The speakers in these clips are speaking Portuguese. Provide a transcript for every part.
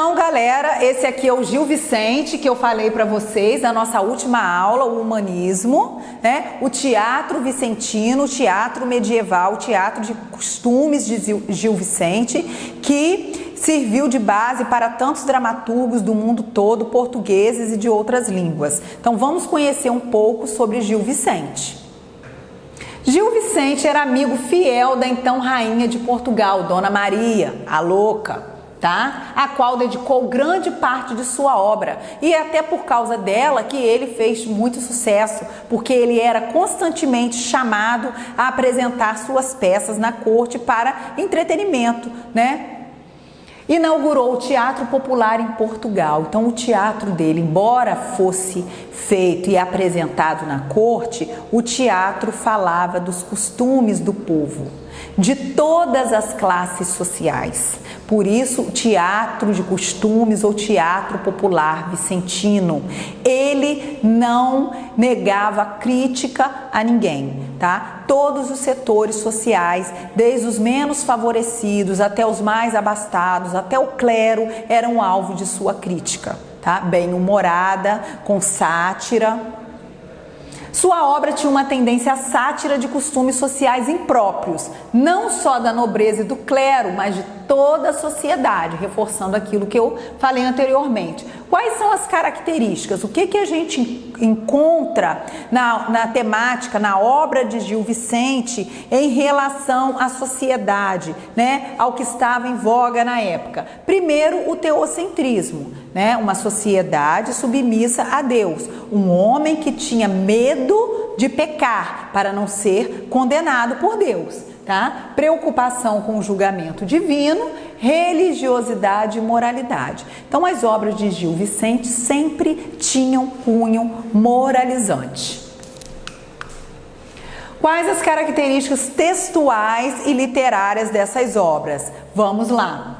Então, galera, esse aqui é o Gil Vicente, que eu falei para vocês na nossa última aula, o humanismo, né? O teatro vicentino, o teatro medieval, o teatro de costumes de Gil Vicente, que serviu de base para tantos dramaturgos do mundo todo, portugueses e de outras línguas. Então, vamos conhecer um pouco sobre Gil Vicente. Gil Vicente era amigo fiel da então rainha de Portugal, Dona Maria, a Louca, tá? A qual dedicou grande parte de sua obra, e é até por causa dela que ele fez muito sucesso, porque ele era constantemente chamado a apresentar suas peças na corte para entretenimento, né? Inaugurou o teatro popular em Portugal. Então o teatro dele, embora fosse feito e apresentado na corte, o teatro falava dos costumes do povo, de todas as classes sociais. Por isso, o teatro de costumes ou teatro popular vicentino, ele não negava crítica a ninguém, tá? Todos os setores sociais, desde os menos favorecidos até os mais abastados, até o clero, eram alvo de sua crítica, tá? Bem-humorada, com sátira. Sua obra tinha uma tendência à sátira de costumes sociais impróprios, não só da nobreza e do clero, mas de toda a sociedade, reforçando aquilo que eu falei anteriormente. Quais são as características? O que a gente encontra na temática, na obra de Gil Vicente em relação à sociedade, né? Ao que estava em voga na época? Primeiro, o teocentrismo, né? Uma sociedade submissa a Deus, um homem que tinha medo de pecar para não ser condenado por Deus. Tá? Preocupação com o julgamento divino, religiosidade e moralidade. Então, as obras de Gil Vicente sempre tinham cunho moralizante. Quais as características textuais e literárias dessas obras? Vamos lá.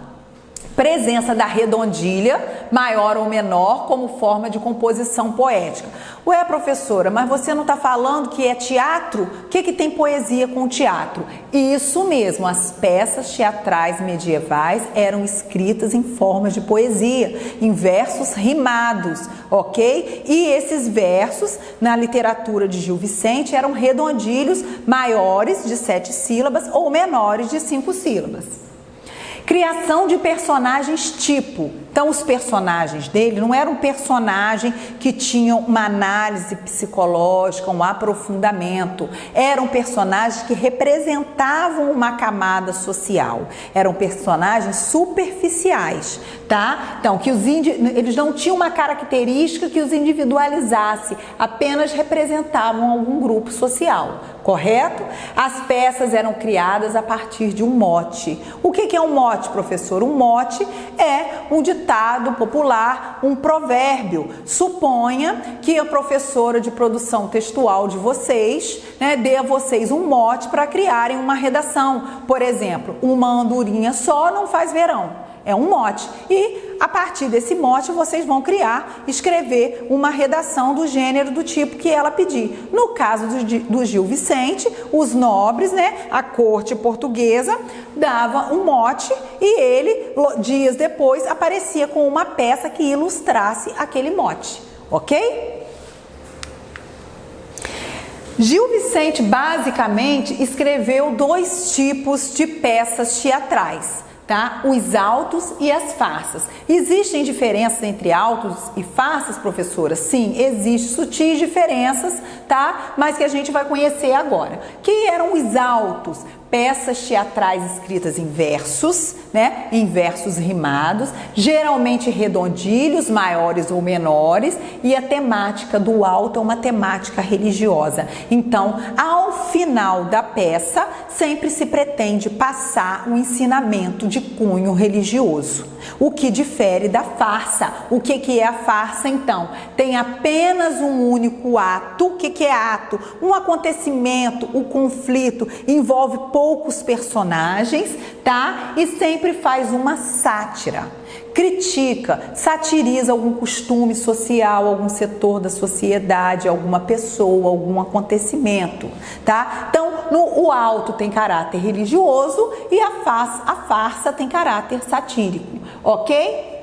Presença da redondilha, maior ou menor, como forma de composição poética. Ué, professora, mas você não está falando que é teatro? O que tem poesia com teatro? Isso mesmo, as peças teatrais medievais eram escritas em forma de poesia, em versos rimados, ok? E esses versos, na literatura de Gil Vicente, eram redondilhos maiores de 7 sílabas ou menores de 5 sílabas. Criação de personagens tipo. Então, os personagens dele não eram personagens que tinham uma análise psicológica, um aprofundamento. Eram personagens que representavam uma camada social. Eram personagens superficiais, tá? Então, eles não tinham uma característica que os individualizasse, apenas representavam algum grupo social, correto? As peças eram criadas a partir de um mote. O que é um mote, professor? Um mote é um ditado popular, um provérbio. Suponha que a professora de produção textual de vocês, né, dê a vocês um mote para criarem uma redação. Por exemplo, uma andorinha só não faz verão. É um mote. E a partir desse mote vocês vão escrever uma redação do gênero, do tipo que ela pedir. No caso do Gil Vicente, os nobres, né, a corte portuguesa, dava um mote e ele, dias depois, aparecia com uma peça que ilustrasse aquele mote, ok? Gil Vicente, basicamente, escreveu 2 tipos de peças teatrais. Tá? Os autos e as farsas. Existem diferenças entre autos e farsas, professora? Sim, existem sutis diferenças, tá? Mas que a gente vai conhecer agora. Que eram os autos? Peças teatrais escritas em versos, né? Em versos rimados, geralmente redondilhos, maiores ou menores, e a temática do auto é uma temática religiosa. Então, ao final da peça, sempre se pretende passar um ensinamento de cunho religioso. O que difere da farsa. O que é a farsa, então? Tem apenas um único ato. O que é ato? Um acontecimento, o conflito, envolve poucos personagens, tá? E sempre faz uma sátira. Critica, satiriza algum costume social, algum setor da sociedade, alguma pessoa, algum acontecimento, tá? Então, o auto tem caráter religioso e a farsa tem caráter satírico, ok?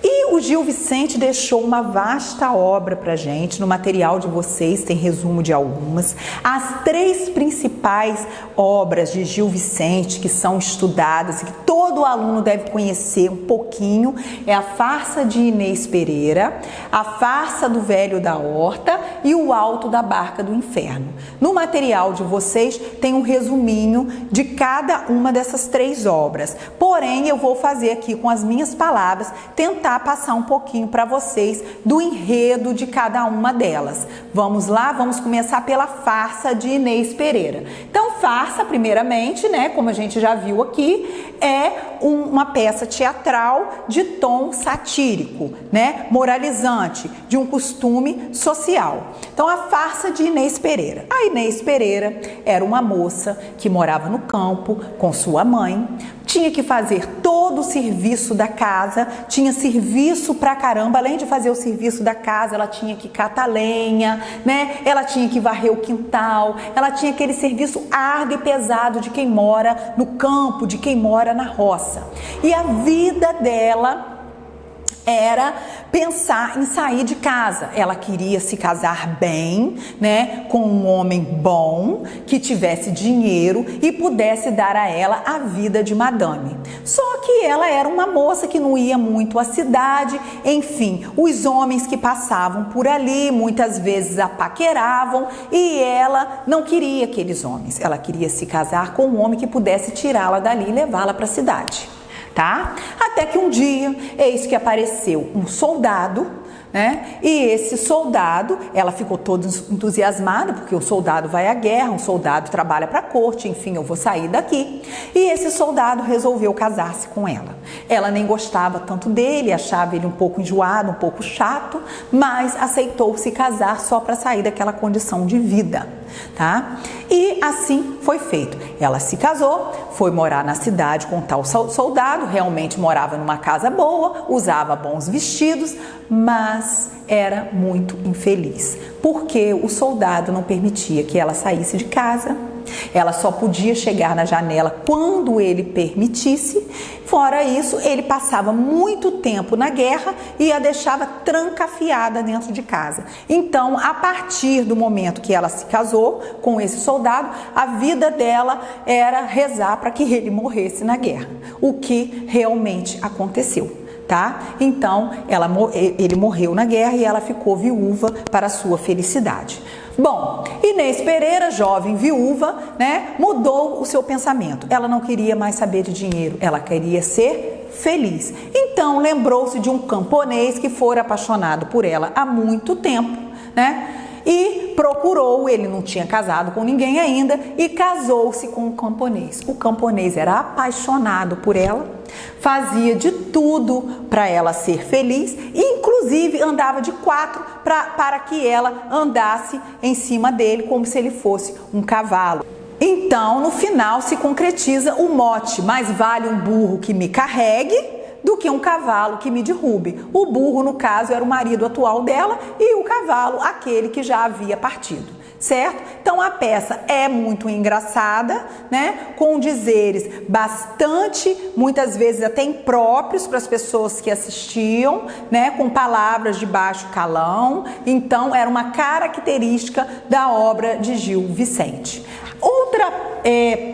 E o Gil Vicente deixou uma vasta obra pra gente, no material de vocês tem resumo de algumas. As 3 principais obras de Gil Vicente que são estudadas e que todo aluno deve conhecer um pouquinho é a Farsa de Inês Pereira, a Farsa do Velho da Horta e o Alto da Barca do Inferno. No material de vocês tem um resuminho de cada uma dessas 3 obras, porém eu vou fazer aqui com as minhas palavras, tentar passar um pouquinho para vocês do enredo de cada uma delas. Vamos lá? Vamos começar pela Farsa de Inês Pereira. Então, farsa, primeiramente, né, como a gente já viu aqui, é uma peça teatral de tom satírico, né, moralizante, de um costume social. Então, a Farsa de Inês Pereira. A Inês Pereira era uma moça que morava no campo com sua mãe, tinha que fazer todo o serviço da casa, tinha serviço pra caramba, além de fazer o serviço da casa, ela tinha que catar lenha, né? Ela tinha que varrer o quintal, ela tinha aquele serviço árduo e pesado de quem mora no campo, de quem mora na roça. E a vida dela era pensar em sair de casa. Ela queria se casar bem, né, com um homem bom, que tivesse dinheiro e pudesse dar a ela a vida de madame. Só que ela era uma moça que não ia muito à cidade, enfim, os homens que passavam por ali muitas vezes a paqueravam e ela não queria aqueles homens. Ela queria se casar com um homem que pudesse tirá-la dali e levá-la para a cidade. Tá? Até que um dia, eis que apareceu um soldado, né? E esse soldado, ela ficou toda entusiasmada, porque o soldado vai à guerra, um soldado trabalha para a corte, enfim, eu vou sair daqui. E esse soldado resolveu casar-se com ela. Ela nem gostava tanto dele, achava ele um pouco enjoado, um pouco chato, mas aceitou se casar só para sair daquela condição de vida, tá? E assim foi feito. Ela se casou, foi morar na cidade com tal soldado, realmente morava numa casa boa, usava bons vestidos, mas era muito infeliz, porque o soldado não permitia que ela saísse de casa. Ela só podia chegar na janela quando ele permitisse. Fora isso, ele passava muito tempo na guerra e a deixava trancafiada dentro de casa. Então, a partir do momento que ela se casou com esse soldado, a vida dela era rezar para que ele morresse na guerra, o que realmente aconteceu. Tá? Então, ele morreu na guerra e ela ficou viúva para a sua felicidade. Bom, Inês Pereira, jovem viúva, né, mudou o seu pensamento. Ela não queria mais saber de dinheiro, ela queria ser feliz. Então, lembrou-se de um camponês que fora apaixonado por ela há muito tempo, né? E procurou, ele não tinha casado com ninguém ainda, e casou-se com um camponês. O camponês era apaixonado por ela, fazia de tudo para ela ser feliz, inclusive andava de 4 para que ela andasse em cima dele como se ele fosse um cavalo. Então, no final se concretiza o mote: mais vale um burro que me carregue do que um cavalo que me derrube. O burro, no caso, era o marido atual dela e o cavalo, aquele que já havia partido, certo? Então, a peça é muito engraçada, né? Com dizeres bastante, muitas vezes até impróprios para as pessoas que assistiam, né? Com palavras de baixo calão. Então, era uma característica da obra de Gil Vicente. Outra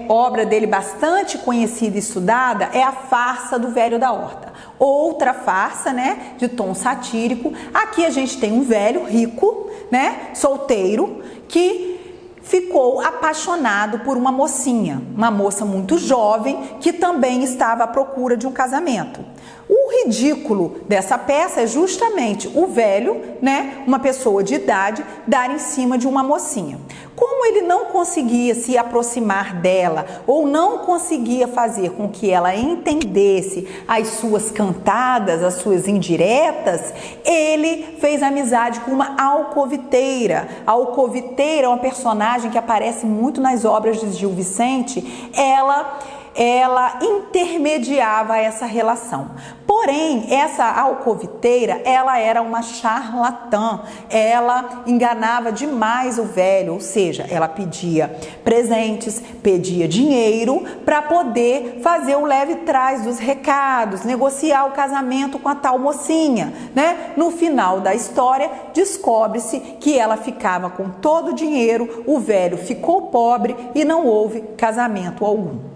obra dele bastante conhecida e estudada é a Farsa do Velho da Horta. Outra farsa, né, de tom satírico. Aqui a gente tem um velho rico, né, solteiro, que ficou apaixonado por uma mocinha, uma moça muito jovem que também estava à procura de um casamento. O ridículo dessa peça é justamente o velho, né, uma pessoa de idade, dar em cima de uma mocinha. Como ele não conseguia se aproximar dela ou não conseguia fazer com que ela entendesse as suas cantadas, as suas indiretas, ele fez amizade com uma alcoviteira. A alcoviteira é uma personagem que aparece muito nas obras de Gil Vicente. Ela ela intermediava essa relação. Porém, essa alcoviteira, ela era uma charlatã, ela enganava demais o velho, ou seja, ela pedia presentes, pedia dinheiro para poder fazer o leve trás dos recados, negociar o casamento com a tal mocinha, né? No final da história, descobre-se que ela ficava com todo o dinheiro, o velho ficou pobre e não houve casamento algum.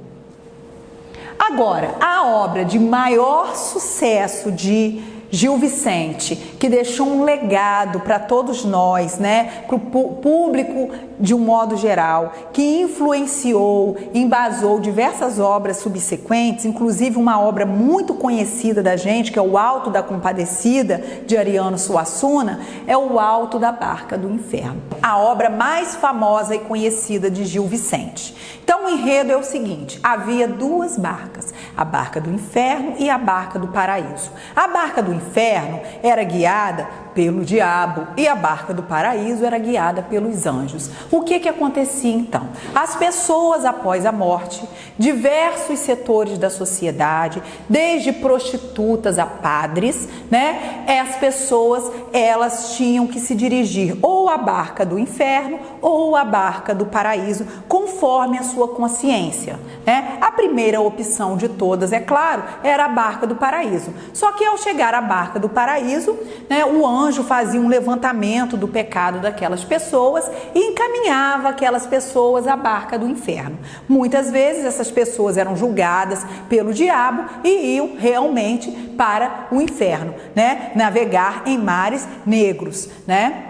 Agora, a obra de maior sucesso de Gil Vicente, que deixou um legado para todos nós, né, para o público de um modo geral, que influenciou, embasou diversas obras subsequentes, inclusive uma obra muito conhecida da gente, que é o Alto da Compadecida, de Ariano Suassuna, é o Alto da Barca do Inferno, a obra mais famosa e conhecida de Gil Vicente. Então o enredo é o seguinte: havia duas barcas, a Barca do Inferno e a Barca do Paraíso. A Barca do Inferno era guiada pelo diabo e a Barca do Paraíso era guiada pelos anjos. O que acontecia então? As pessoas após a morte, diversos setores da sociedade, desde prostitutas a padres, né? As pessoas, elas tinham que se dirigir ou à Barca do Inferno ou à Barca do Paraíso, conforme a sua consciência, né? A primeira opção de todas, é claro, era a Barca do Paraíso. Só que ao chegar à Barca do Paraíso, né, o anjo fazia um levantamento do pecado daquelas pessoas e encaminhava aquelas pessoas à Barca do Inferno. Muitas vezes essas pessoas eram julgadas pelo diabo e iam realmente para o inferno, né? Navegar em mares negros, né?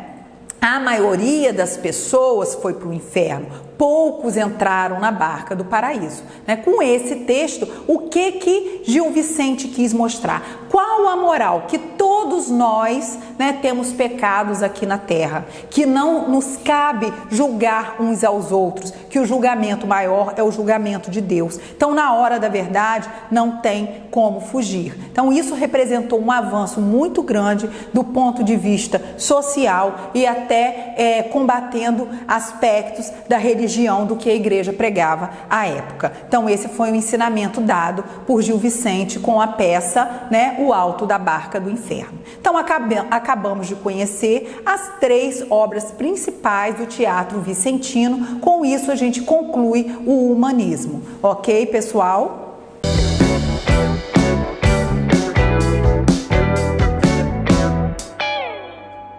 A maioria das pessoas foi para o inferno, poucos entraram na Barca do Paraíso, né? Com esse texto, o que Gil Vicente quis mostrar? Qual a moral? Que todos nós, né, temos pecados aqui na terra, que não nos cabe julgar uns aos outros, que o julgamento maior é o julgamento de Deus. Então, na hora da verdade, não tem como fugir. Então, isso representou um avanço muito grande do ponto de vista social e até combatendo aspectos da religião do que a igreja pregava à época. Então, esse foi o ensinamento dado por Gil Vicente com a peça, né, O Alto da Barca do Inferno. Então, acabamos de conhecer as 3 obras principais do teatro vicentino. Com isso, a gente conclui o humanismo. Ok, pessoal?